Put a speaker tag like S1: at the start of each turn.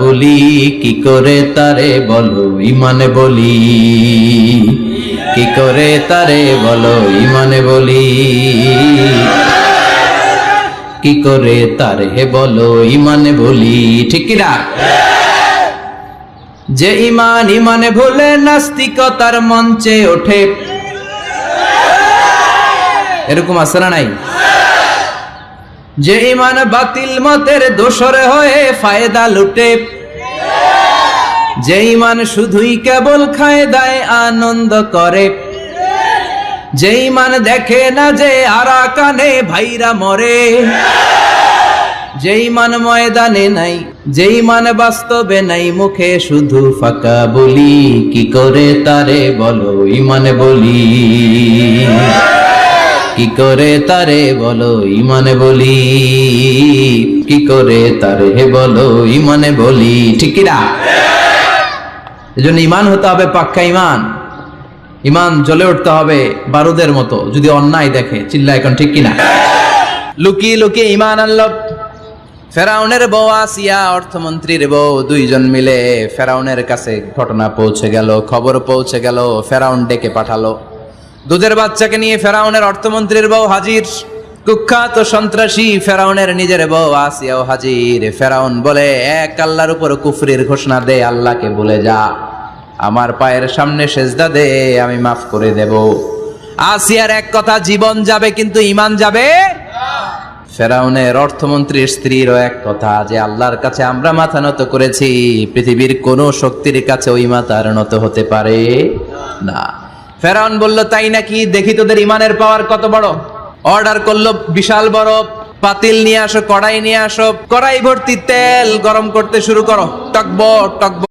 S1: বলি কি করে তারে বলো ইমানে বলি, কি করে তারে বলো ইমানে বলি, কি করে তারে বলো ইমানে বলি। ঠিক কিনা? যে ইমান ইমানে ভুলে নাস্তিকতার মঞ্চে ওঠে, এরকম আছে না নাই? যে ইমান বাতিল মতের দোসর হয়ে ফায়দা লুটে, যে ইমান শুধুই কেবল খায় দায় আনন্দ করে, যে ইমান দেখে না যে আরাকানে ভাইরা মরে, যে ইমান ময়দানে নাই, যে ইমান বাস্তবে নাই, মুখে শুধু ফাঁকা বলি, কি করে তারে বলো ইমানে বলি, কি করে তারে বলো ইমানে বলি, কি করে তারে বলো ইমানে বলি। ঠিক কিনা? এজন্য ইমান হতে হবে পাক্কা ইমান। ইমান জ্বলে উঠতে হবে বারুদের মতো যদি অন্যায় দেখে। চিল্লা এখন ঠিক কিনা? লুকিয়ে লুকিয়ে ইমান আনলো। ফেরাউনের বউ আসিয়া অর্থমন্ত্রীর বউ দুইজন মিলে ফেরাউনের কাছে ঘটনা পৌঁছে গেল, খবর পৌঁছে গেল। ফেরাউন ডেকে পাঠালো। দুধের বাচ্চাকে নিয়ে ফেরাউনের অর্থমন্ত্রীর বউ হাজির। কুখ্যাত সন্ত্রাসী ফেরাউনের নিজের বউ আসিয়াও হাজির। ফেরাউন বলে, এক আল্লাহর উপর কুফরির ঘোষণা দে, আল্লাহকে বলে যা, আমার পায়ের সামনে সেজদা দে, আমি মাফ করে দেব। আসিয়ার এক কথা, জীবন যাবে কিন্তু ইমান যাবে। ফেরাউনের অর্থমন্ত্রীর স্ত্রীরও এক কথা, যে আল্লাহর কাছে আমরা মাথা নত করেছি, পৃথিবীর কোন শক্তির কাছে ওই মাথার নত হতে পারে না। ফেরাউন বলল, তাই নাকি? দেখি তোদের ইমানের পাওয়ার কত বড়। অর্ডার করলো, বিশাল বড় পাতিল নিয়ে আসো, কড়াই নিয়ে আসো, কড়াই ভর্তি তেল গরম করতে শুরু করো, টকবক টকবক